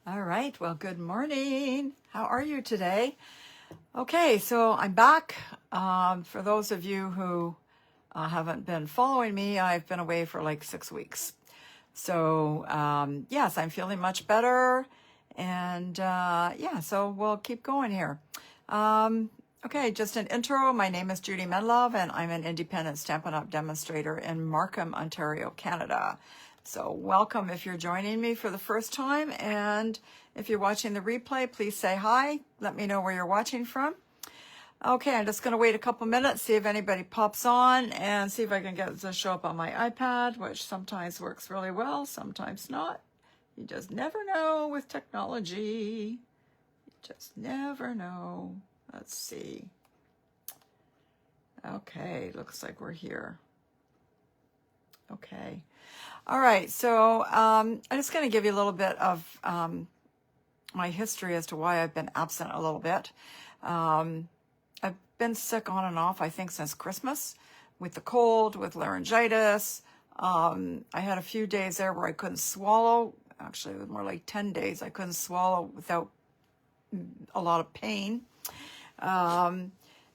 All right. Well, good morning. How are you today? Okay, so I'm back. For those of you who haven't been following me, I've been away for like 6 weeks. So, yes, I'm feeling much better. And yeah, so we'll keep going here. Okay, just an intro. My name is Judy Medlove, and I'm an independent Stampin' Up! Demonstrator in Markham, Ontario, Canada. So welcome if you're joining me for the first time, and if you're watching the replay, please say hi. Let me know where you're watching from. Okay, I'm just going to wait a couple minutes, see if anybody pops on, and see if I can get it to show up on my iPad, which sometimes works really well, sometimes not. You just never know with technology. You just never know. Let's see. Okay, looks like we're here. Okay. All right, so I'm just going to give you a little bit of my history as to why I've been absent a little bit. I've been sick on and off, I think, since Christmas with the cold, with laryngitis. I had a few days there where I couldn't swallow. Actually, it was more like 10 days. I couldn't swallow without a lot of pain.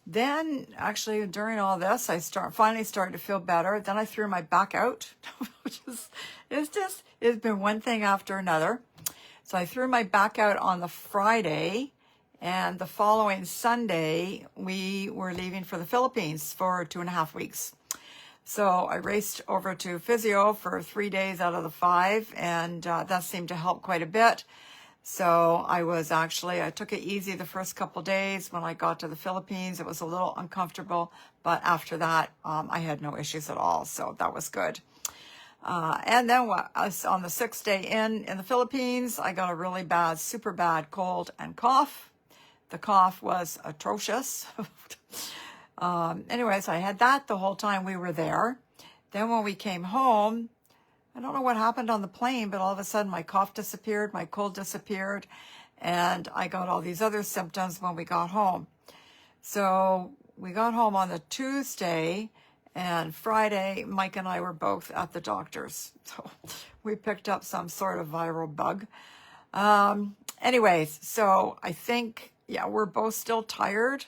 Then, actually, during all this, I finally started to feel better. Then I threw my back out, which it's been one thing after another. So I threw my back out on the Friday, and the following Sunday, we were leaving for the Philippines for 2.5 weeks. So I raced over to physio for 3 days out of the 5, and that seemed to help quite a bit. So I took it easy the first couple days. When I got to the Philippines, it was a little uncomfortable, but after that, I had no issues at all. So that was good. And then on the 6th day in the Philippines, I got a really bad, super bad cold and cough. The cough was atrocious. Anyways, I had that the whole time we were there. Then when we came home, I don't know what happened on the plane, but all of a sudden my cough disappeared, my cold disappeared, and I got all these other symptoms when we got home. So we got home on the Tuesday, and Friday, Mike and I were both at the doctor's. So we picked up some sort of viral bug. Anyways, so I think, yeah, we're both still tired.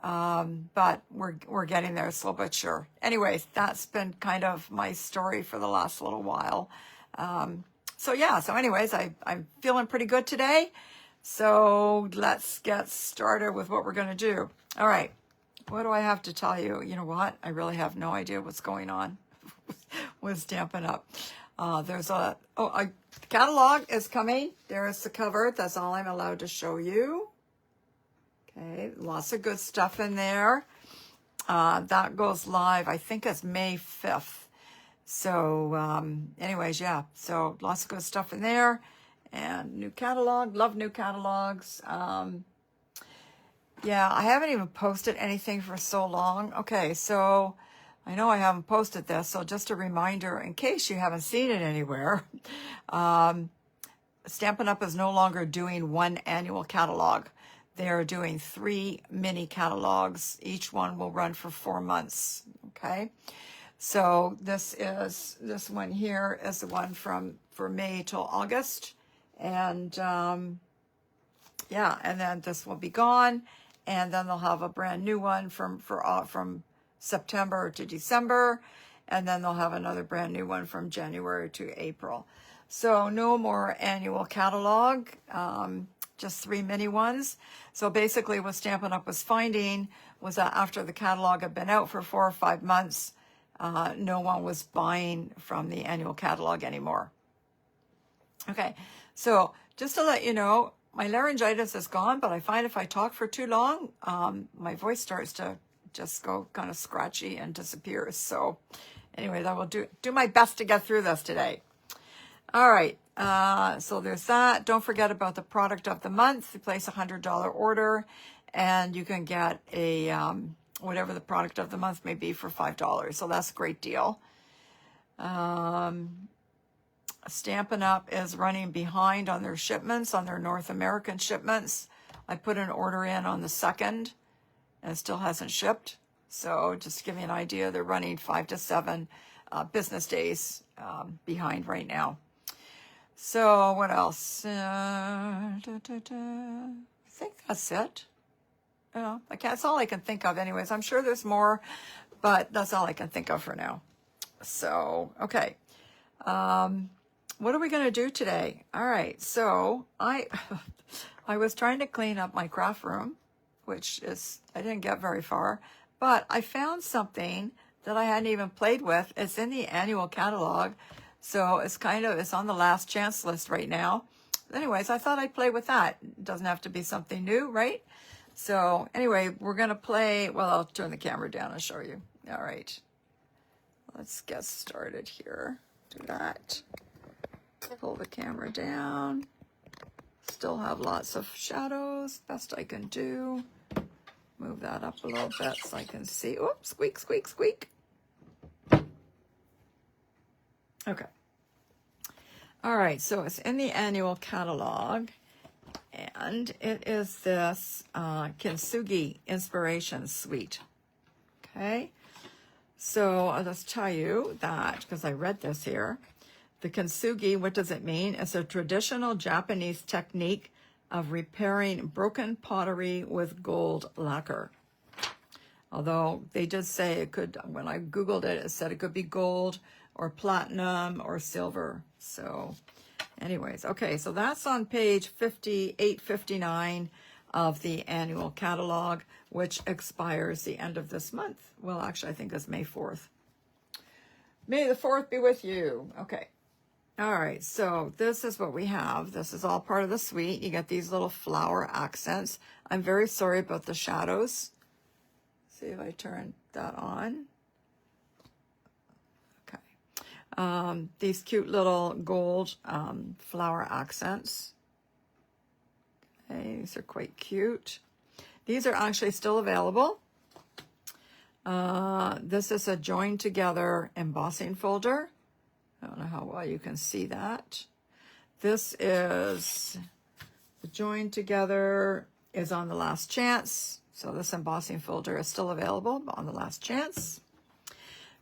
But we're getting there slow but sure. Anyways, that's been kind of my story for the last little while. So anyways, I'm feeling pretty good today. So let's get started with what we're going to do. All right. What do I have to tell you? You know what? I really have no idea what's going on with Stampin' Up. The catalog is coming. There's the cover. That's all I'm allowed to show you. Okay, lots of good stuff in there. That goes live, I think it's May 5th. So anyways, yeah, so lots of good stuff in there. And new catalog, love new catalogs. Yeah, I haven't even posted anything for so long. Okay, so I know I haven't posted this, so just a reminder in case you haven't seen it anywhere. Stampin' Up! Is no longer doing one annual catalog. They're doing 3 mini catalogs. Each one will run for 4 months. Okay. So this one here is the one for May till August. And yeah, and then this will be gone. And then they'll have a brand new one from September to December. And then they'll have another brand new one from January to April. So no more annual catalog. Just 3 mini ones. So basically what Stampin' Up! Was finding was that after the catalog had been out for 4 or 5 months, no one was buying from the annual catalog anymore. Okay, so just to let you know, my laryngitis is gone, but I find if I talk for too long, my voice starts to just go kind of scratchy and disappears. So anyways, I will do my best to get through this today. All right. So there's that. Don't forget about the product of the month. You place a $100 order and you can get a, whatever the product of the month may be for $5. So that's a great deal. Stampin' Up! Is running behind on their shipments, on their North American shipments. I put an order in on the 2nd and it still hasn't shipped. So just to give you an idea, they're running 5 to 7 business days behind right now. So what else? I think that's it. You know, that's all I can think of anyways. I'm sure there's more, but that's all I can think of for now. So, okay. What are we going to do today? All right. So I was trying to clean up my craft room, which is, I didn't get very far, but I found something that I hadn't even played with. It's in the annual catalog. So it's on the last chance list right now. Anyways, I thought I'd play with that. It doesn't have to be something new, right? So anyway, we're going to play, well, I'll turn the camera down and show you. All right. Let's get started here. Do that. Pull the camera down. Still have lots of shadows, best I can do. Move that up a little bit so I can see. Oops, squeak, squeak, squeak. Okay. All right, so it's in the annual catalog, and it is this Kintsugi Inspiration Suite. Okay, so I'll just tell you that, because I read this here. The Kintsugi, what does it mean? It's a traditional Japanese technique of repairing broken pottery with gold lacquer. Although they did say it could, when I Googled it, it said it could be gold or platinum or silver. So anyways, okay, so that's on page 5859 of the annual catalog, which expires the end of this month. Well, actually, I think it's May 4th. May the 4th be with you. Okay. All right, so this is what we have. This is all part of the suite. You get these little flower accents. I'm very sorry about the shadows. See if I turn that on. Okay. These cute little gold flower accents. Okay, these are quite cute. These are actually still available. This is a joined together embossing folder. I don't know how well you can see that. This is the joined together is on the last chance. So this embossing folder is still available on the last chance.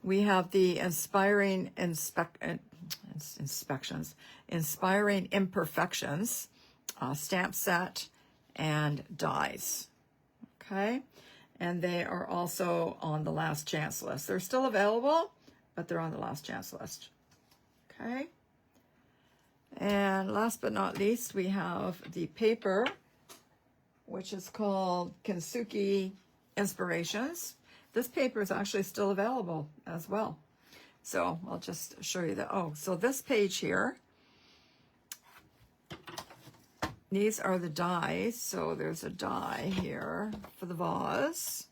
We have the inspiring imperfections, stamp set, and dies. Okay. And they are also on the last chance list. They're still available, but they're on the last chance list. Okay, and last but not least, we have the paper, which is called Kintsugi Inspirations. This paper is actually still available as well. So I'll just show you that. Oh, so this page here, these are the dies. So there's a die here for the vase,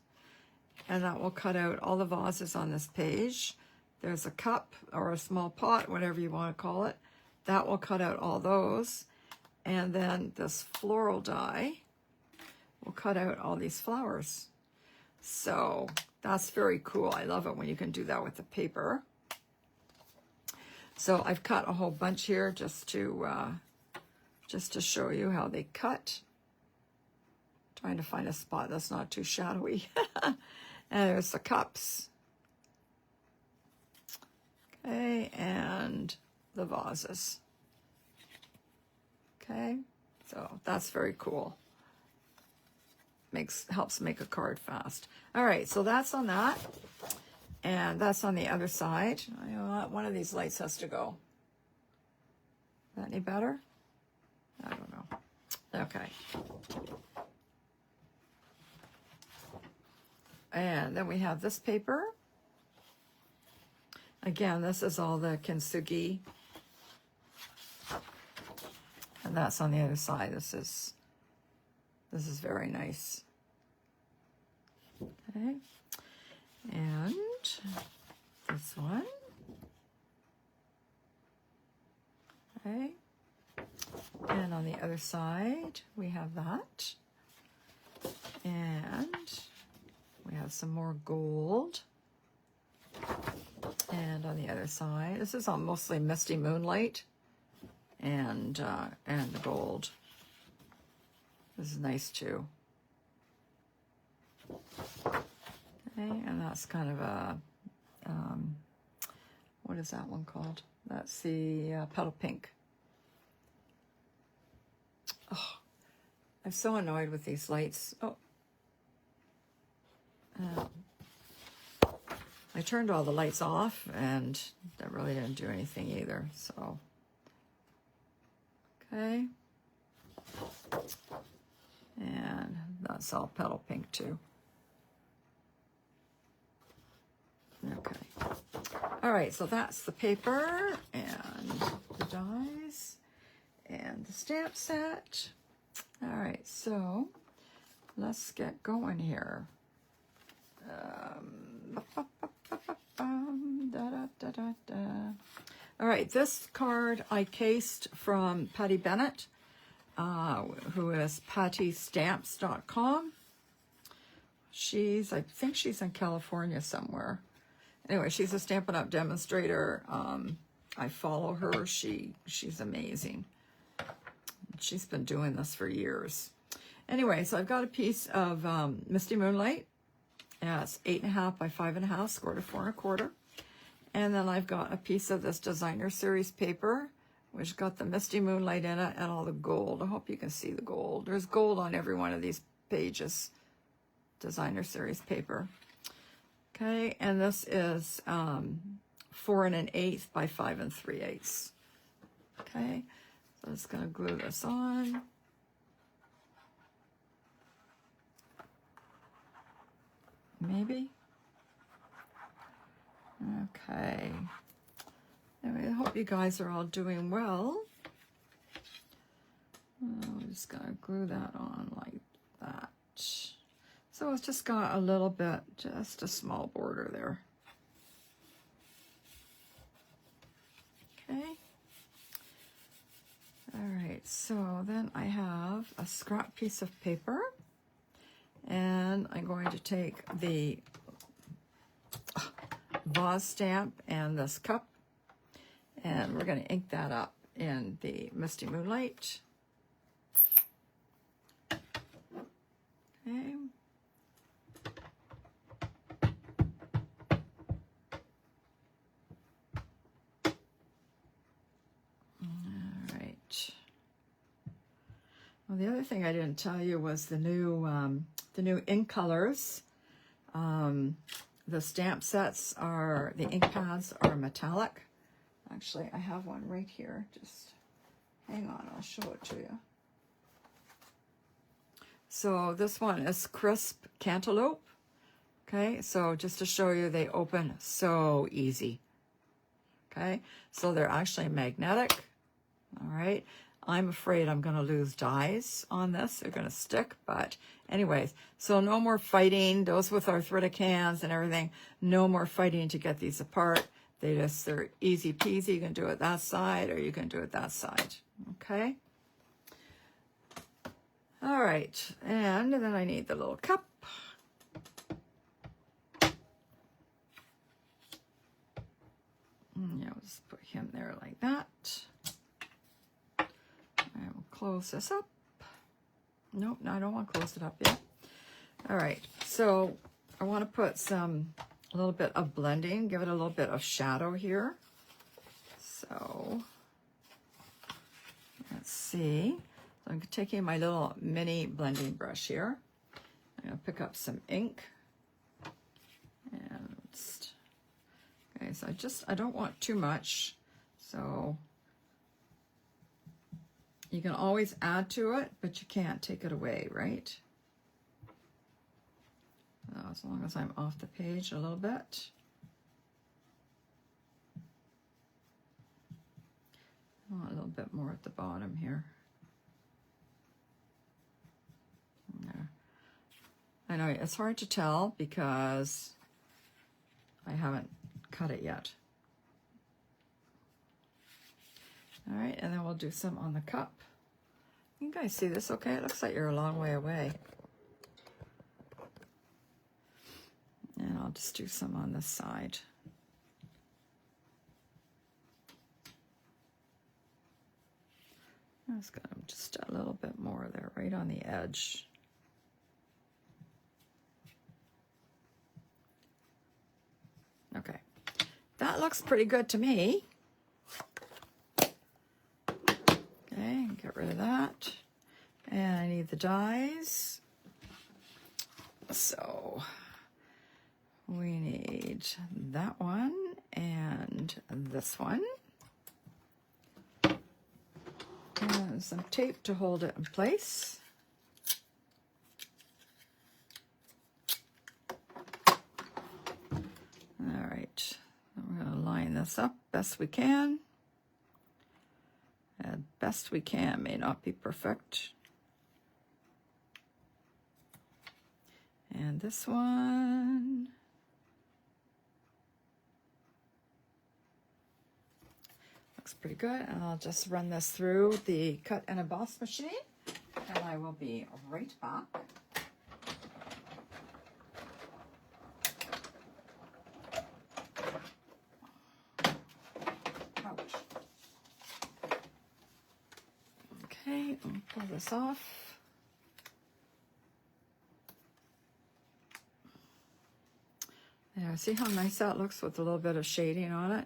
and that will cut out all the vases on this page. There's a cup or a small pot, whatever you want to call it. That will cut out all those. And then this floral die will cut out all these flowers. So that's very cool. I love it when you can do that with the paper. So I've cut a whole bunch here just to show you how they cut. Trying to find a spot that's not too shadowy. And there's the cups. Okay, and the vases. Okay, so that's very cool. Helps make a card fast. All right, so that's on that, and that's on the other side. You know what? One of these lights has to go. Is that any better? I don't know. Okay. And then we have this paper. Again, this is all the Kintsugi, and that's on the other side. This is very nice. Okay, and this one. Okay, and on the other side we have that, and we have some more gold. And on the other side, this is on mostly Misty Moonlight and the gold. This is nice too. Okay, and that's kind of a, what is that one called? That's the Petal Pink. Oh, I'm so annoyed with these lights. Oh. I turned all the lights off, and that really didn't do anything either, so. Okay. And that's all petal pink too. Okay. All right, so that's the paper and the dies and the stamp set. All right, so let's get going here. All right, this card I cased from Patty Bennett, who is pattystamps.com. I think she's in California somewhere. Anyway, she's a Stampin' Up! Demonstrator. I follow her. She's amazing. She's been doing this for years. Anyway, so I've got a piece of Misty Moonlight. It's 8.5 by 5.5, square to 4 1/4. And then I've got a piece of this Designer Series paper, which got the Misty Moonlight in it and all the gold. I hope you can see the gold. There's gold on every one of these pages. Designer Series paper. Okay, and this is 4 1/8 by 5 3/8. Okay, so I'm just going to glue this on. Maybe. Okay. Anyway, I hope you guys are all doing well. I'm just going to glue that on like that. So it's just got a little bit, just a small border there. Okay. All right, so then I have a scrap piece of paper, and I'm going to take the vase stamp and this cup, and we're going to ink that up in the Misty Moonlight. Okay. All right. Well, the other thing I didn't tell you was the new ink colors. The stamp sets the ink pads are metallic. Actually, I have one right here. Just hang on, I'll show it to you. So this one is Crisp Cantaloupe. Okay, so just to show you, they open so easy. Okay, so they're actually magnetic. All right, I'm afraid I'm going to lose dies on this. They're going to stick, but anyways, so no more fighting. Those with arthritic hands and everything, no more fighting to get these apart. They're easy peasy. You can do it that side or you can do it that side. Okay. All right, and then I need the little cup. Yeah, we'll just put him there like that. I will close this up. Nope, no, I don't want to close it up yet. All right, so I want to put a little bit of blending, give it a little bit of shadow here. So let's see. So I'm taking my little mini blending brush here. I'm going to pick up some ink. And okay, so I don't want too much. So you can always add to it, but you can't take it away, right? As long as I'm off the page a little bit. I want a little bit more at the bottom here. There. I know it's hard to tell because I haven't cut it yet. All right, and then we'll do some on the cup. You guys see this okay? It looks like you're a long way away. And I'll just do some on this side. I just got just a little bit more there, right on the edge. Okay, that looks pretty good to me. Okay, get rid of that. And I need the dies. So we need that one and this one. And some tape to hold it in place. All right, we're going to line this up best we can. And best we can may not be perfect. And this one. Looks pretty good. And I'll just run this through the cut and emboss machine. And I will be right back. Ouch. Okay, I'll pull this off. Yeah, see how nice that looks with a little bit of shading on it?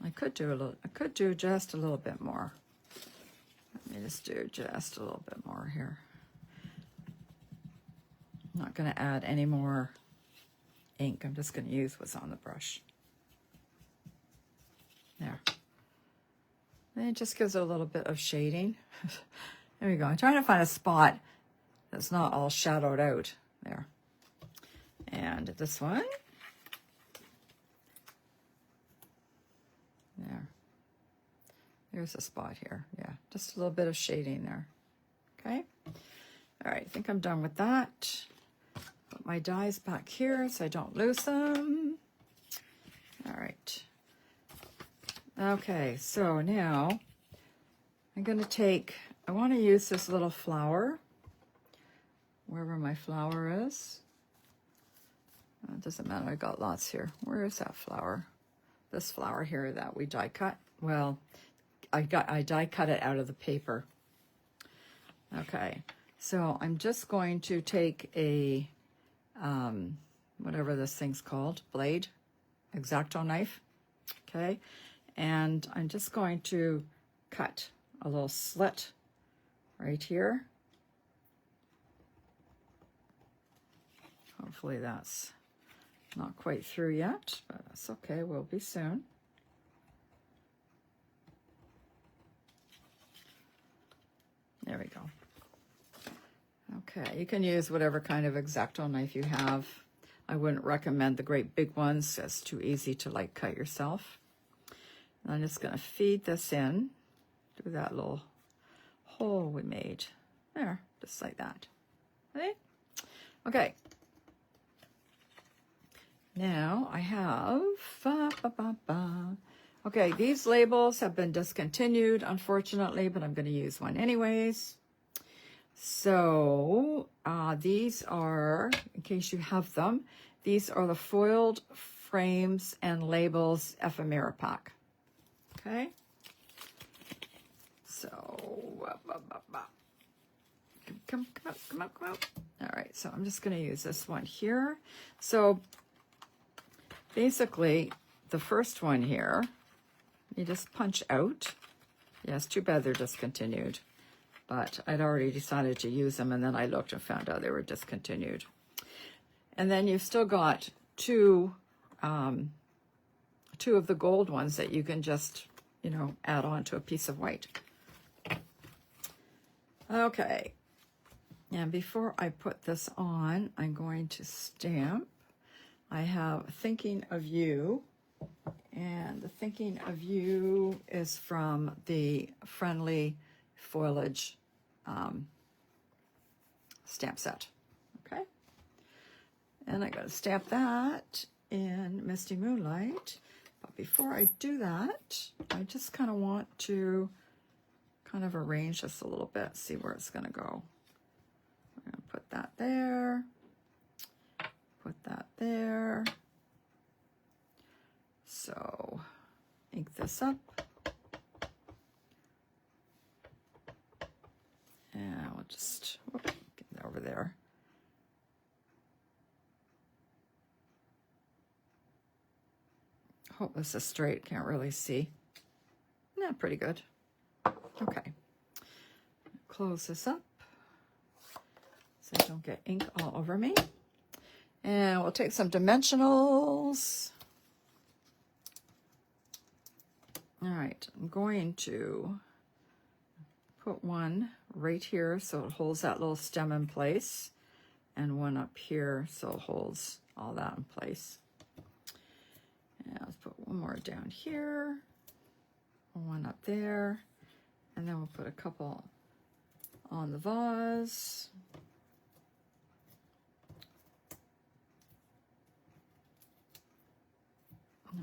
I could do just a little bit more. Let me just do just a little bit more here. I'm not going to add any more ink. I'm just going to use what's on the brush. There. And it just gives it a little bit of shading. There we go. I'm trying to find a spot that's not all shadowed out. There. And this one. There. There's a spot here. Yeah, just a little bit of shading there. Okay. All right, I think I'm done with that. Put my dies back here so I don't lose them. All right. Okay, so now I'm going to take, I want to use this little flower, wherever my flower is. It doesn't matter, I got lots here. Where is that flower? This flower here that we die cut. Well, I die cut it out of the paper. Okay, so I'm just going to take a, whatever this thing's called, blade, X-Acto knife, okay? And I'm just going to cut a little slit right here. Hopefully that's not quite through yet, but that's okay, we'll be soon. There we go. Okay, you can use whatever kind of X-Acto knife you have. I wouldn't recommend the great big ones. It's too easy to like cut yourself. And I'm just going to feed this in through that little hole we made. There, just like that. Okay? Okay. Now I have, okay, these labels have been discontinued, unfortunately, but I'm going to use one anyways. So these are, in case you have them, these are the foiled frames and labels ephemera pack. Okay. So, come out. All right, so I'm just going to use this one here. So basically, the first one here, you just punch out. Yes, too bad they're discontinued. But I'd already decided to use them, and then I looked and found out they were discontinued. And then you've still got two of the gold ones that you can just, you know, add on to a piece of white. Okay. And before I put this on, I'm going to stamp. I have Thinking of You, and the Thinking of You is from the Friendly Foliage stamp set. Okay. And I got to stamp that in Misty Moonlight. But before I do that, I just kind of want to kind of arrange this a little bit, see where it's going to go. I'm going to put that there. Put that there. So ink this up. And we'll just get that over there. Hope this is straight, can't really see. Yeah, pretty good. Okay. close this up so I don't get ink all over me. And we'll take some dimensionals. All right, I'm going to put one right here so it holds that little stem in place, and one up here so it holds all that in place. And let's put one more down here, one up there, and then we'll put a couple on the vase.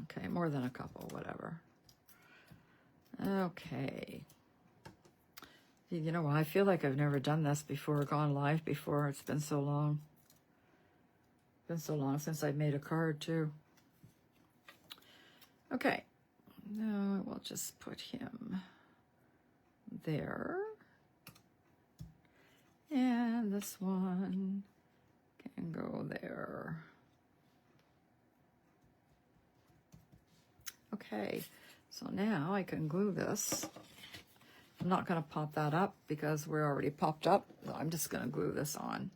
Okay, more than a couple, whatever. Okay. You know, I feel like I've never done this before, gone live before. It's been so long. It's been so long since I made a card, too. Okay. Now we'll just put him there. And this one can go there. Okay, so now I can glue this. I'm not going to pop that up because we're already popped up. So I'm just going to glue this on.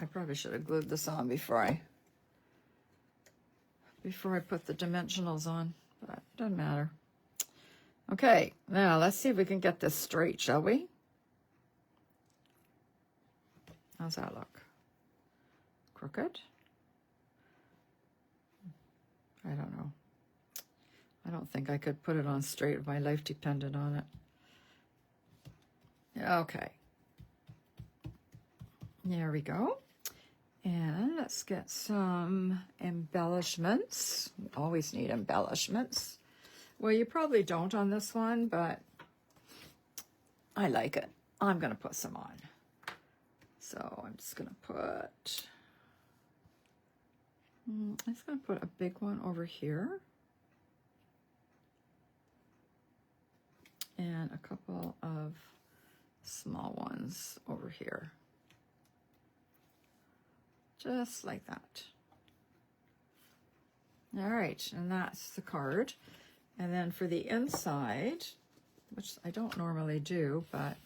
I probably should have glued this on before I put the dimensionals on, but it doesn't matter. Okay, now let's see if we can get this straight, shall we? How's that look? Crooked? I don't know. I don't think I could put it on straight if my life depended on it. Okay. There we go. And let's get some embellishments. We always need embellishments. Well, you probably don't on this one, but I like it. I'm going to put some on. So I'm just going to put... I'm just going to put a big one over here. And a couple of small ones over here. Just like that. All right, and that's the card. And then for the inside, which I don't normally do, but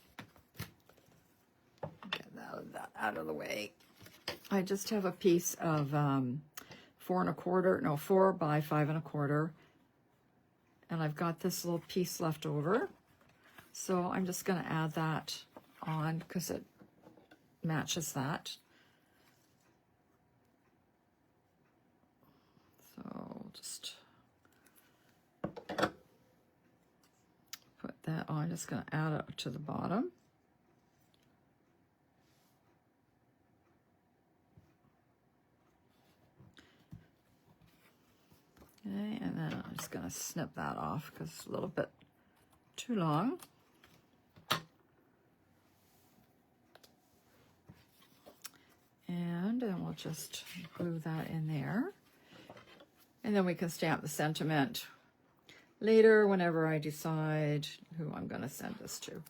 get that out of the way. I just have a piece of 4 by 5 1/4, and I've got this little piece left over, so I'm just going to add that on because it matches that. So just put that on. I'm just going to add it to the bottom. Okay, and then I'm just going to snip that off because it's a little bit too long. And then we'll just glue that in there. And then we can stamp the sentiment later whenever I decide who I'm going to send this to.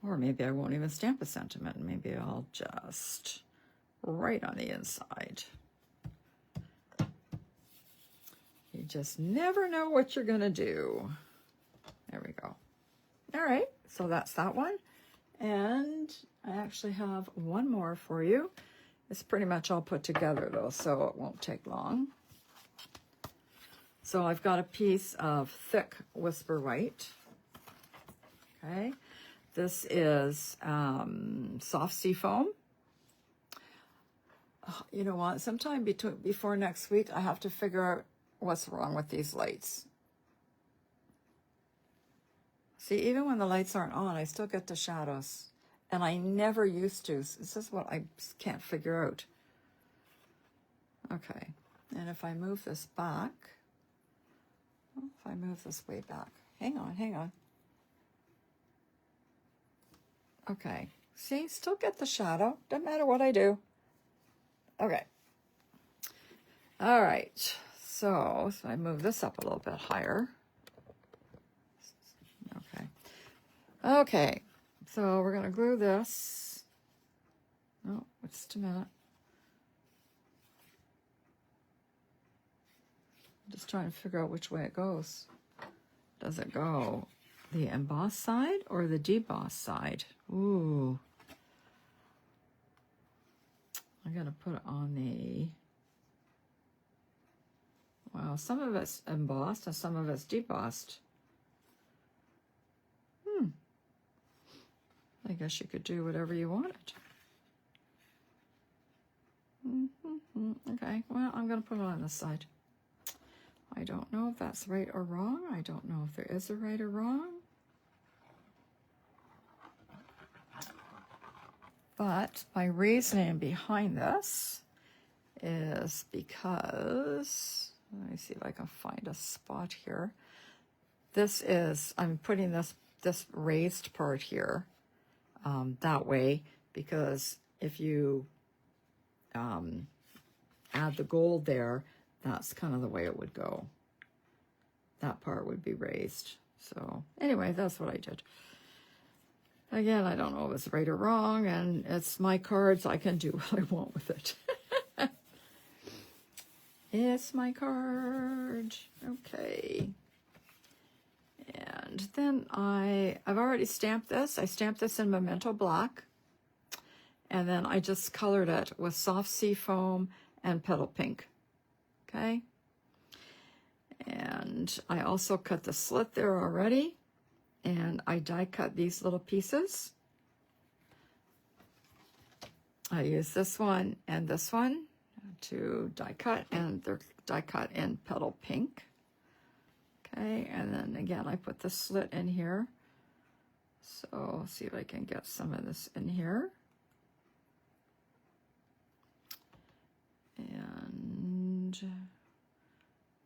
Or maybe I won't even stamp a sentiment. Maybe I'll just write on the inside. You just never know what you're going to do. There we go. All right, so that's that one. And I actually have one more for you. It's pretty much all put together though, so it won't take long. So I've got a piece of thick Whisper White. Okay, this is soft seafoam. Oh, you know what? Sometime before next week, I have to figure out what's wrong with these lights. See, even when the lights aren't on, I still get the shadows. And I never used to. This is what I can't figure out. Okay. And if I move this back, if I move this way back, hang on. Okay. See, still get the shadow. Doesn't matter what I do. Okay. All right. So I move this up a little bit higher. Okay. Okay. So we're going to glue this. Oh, just a minute. Just trying to figure out which way it goes. Does it go the embossed side or the debossed side? Ooh. I gotta put it on the... Well, some of it's embossed and some of it's debossed. I guess you could do whatever you wanted. Okay, well, I'm going to put it on this side. I don't know if that's right or wrong. I don't know if there is a right or wrong. But my reasoning behind this is because, let me see if I can find a spot here. This is, I'm putting this raised part here that way, because if you add the gold there, that's kind of the way it would go. That part would be raised. So anyway, that's what I did. Again, I don't know if it's right or wrong, and it's my cards. I can do what I want with it. It's my card. Okay. And then I've already stamped this. I stamped this in Memento Black. And then I just colored it with soft sea foam and petal pink. Okay. And I also cut the slit there already. And I die cut these little pieces. I use this one and this one to die cut, and they're die cut in petal pink. Okay, and then again, I put the slit in here. So see if I can get some of this in here. And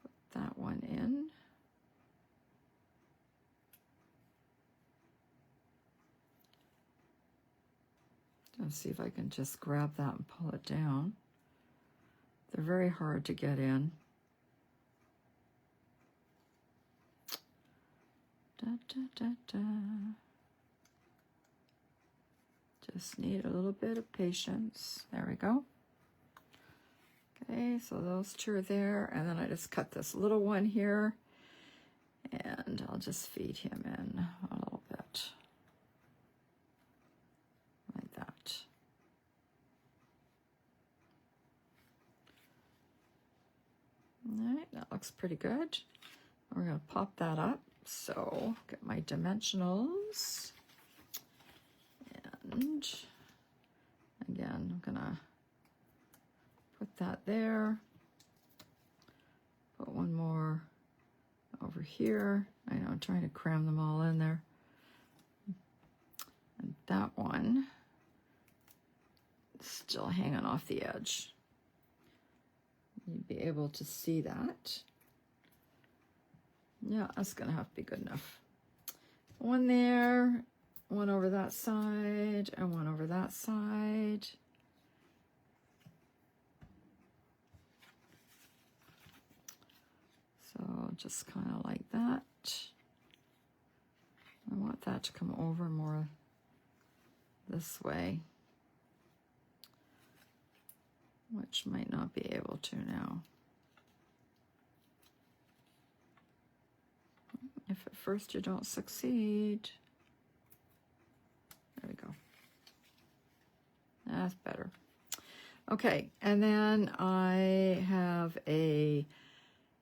put that one in. Let's see if I can just grab that and pull it down. They're very hard to get in. Da, da, da, da. Just need a little bit of patience. There we go. Okay, so those two are there. And then I just cut this little one here. And I'll just feed him in a little bit. Like that. All right, that looks pretty good. We're going to pop that up. So, get my dimensionals. And again, I'm going to put that there. Put one more over here. I know I'm trying to cram them all in there. And that one is still hanging off the edge. You'd be able to see that. Yeah, that's gonna have to be good enough. One there, one over that side, and one over that side. So just kind of like that. I want that to come over more this way, which might not be able to now. If at first you don't succeed. There we go. That's better. Okay, and then I have a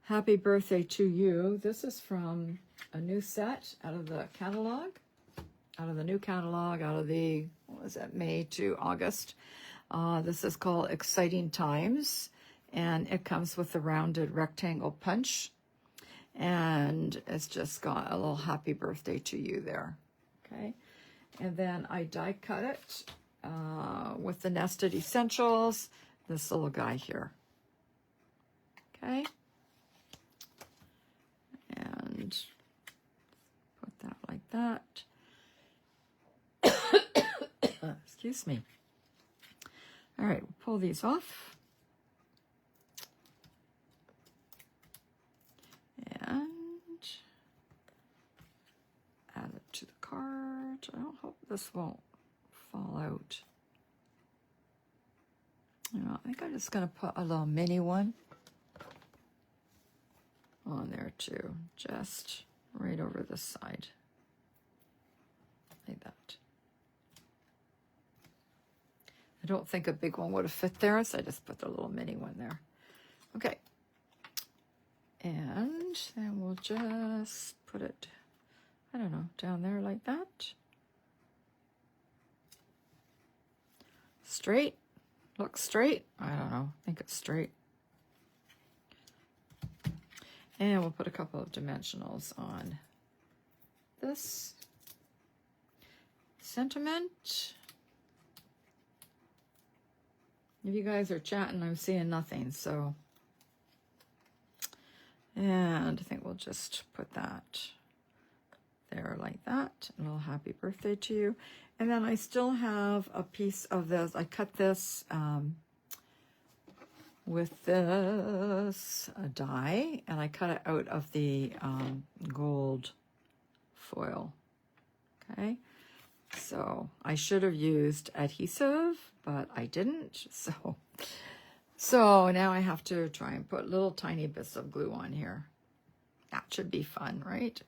Happy Birthday to You. This is from a new set out of the catalog, out of the new catalog, out of the, what was that, May to August. This is called Exciting Times, and it comes with the rounded rectangle punch. And it's just got a little happy birthday to you there. Okay. And then I die cut it with the Nested Essentials, this little guy here. Okay. And put that like that. Excuse me. All right, we'll pull these off. And add it to the card. I don't hope this won't fall out. You know, I think I'm just going to put a little mini one. on there too, just right over the side, like that. I don't think a big one would have fit there, so I just put the little mini one there. Okay. And then we'll just put it, I don't know, down there like that. Straight. Looks straight. I don't know. I think it's straight. And we'll put a couple of dimensionals on this. Sentiment. If you guys are chatting, I'm seeing nothing, so. And I think we'll just put that there like that. A little happy birthday to you. And then I still have a piece of this. I cut this with this die, and I cut it out of the gold foil. Okay. So I should have used adhesive, but I didn't. So now I have to try and put little tiny bits of glue on here. That should be fun, right?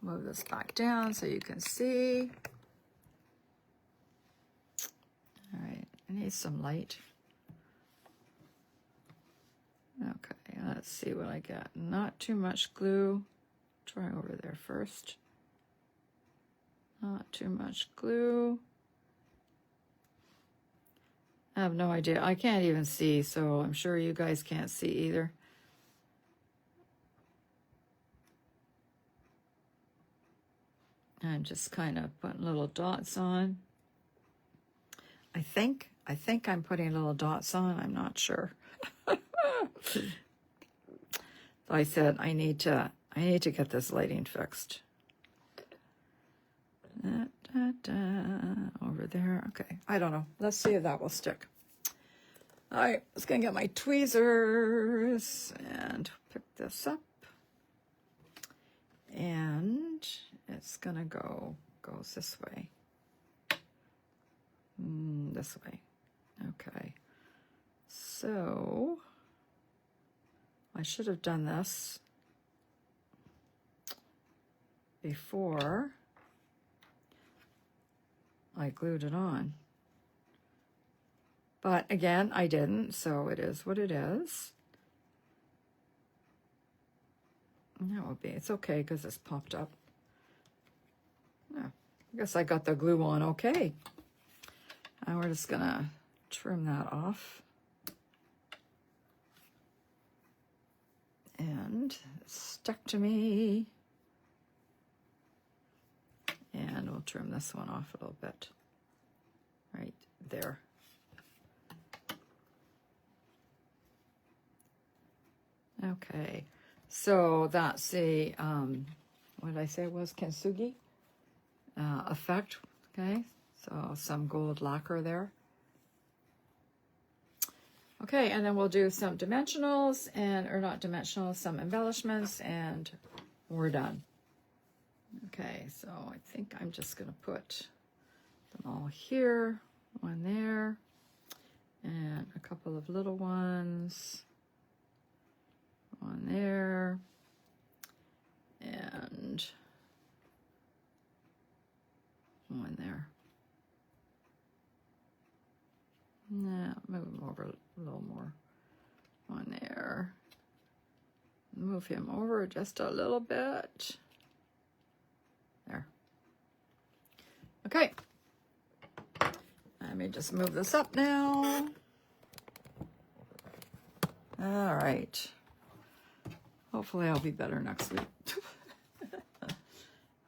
Move this back down so you can see. All right, I need some light. Okay, let's see what I get. Not too much glue. Try over there first. Not too much glue. I have no idea. I can't even see, so I'm sure you guys can't see either. I'm just kind of putting little dots on. I think I'm putting little dots on. I'm not sure. So I said I need to get this lighting fixed. Over there. Okay, I don't know. Let's see if that will stick. All right, let's go get my tweezers and pick this up. And it's gonna goes this way. This way. Okay. So I should have done this before I glued it on. But again, I didn't, so it is what it is. That will be, it's okay because it's popped up. Yeah, I guess I got the glue on okay. And we're just gonna trim that off. And it's stuck to me. And we'll trim this one off a little bit. Right there. Okay, so that's the, what did I say it was? Kintsugi effect, okay? So some gold lacquer there. Okay, and then we'll do some dimensionals, or not dimensionals, some embellishments, and we're done. Okay, so I think I'm just gonna put them all here, one there, and a couple of little ones. One there, and one there. Now move him over a little more. One there. Move him over just a little bit. There. Okay. Let me just move this up now. All right. Hopefully I'll be better next week.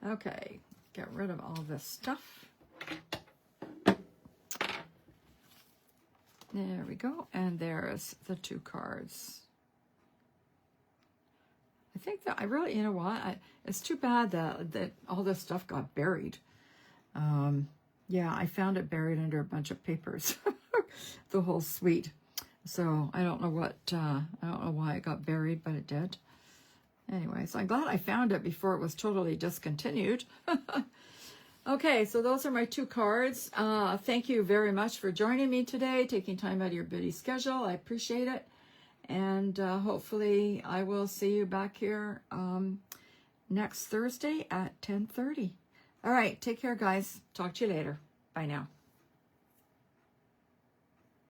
Okay, get rid of all this stuff. There we go, and there's the two cards. I think that I really, you know what, it's too bad that all this stuff got buried. Yeah, I found it buried under a bunch of papers, the whole suite. So I don't know why it got buried, but it did. Anyway, so I'm glad I found it before it was totally discontinued. Okay, so those are my two cards. Thank you very much for joining me today, taking time out of your busy schedule. I appreciate it. And hopefully I will see you back here next Thursday at 10:30. All right, take care, guys. Talk to you later. Bye now.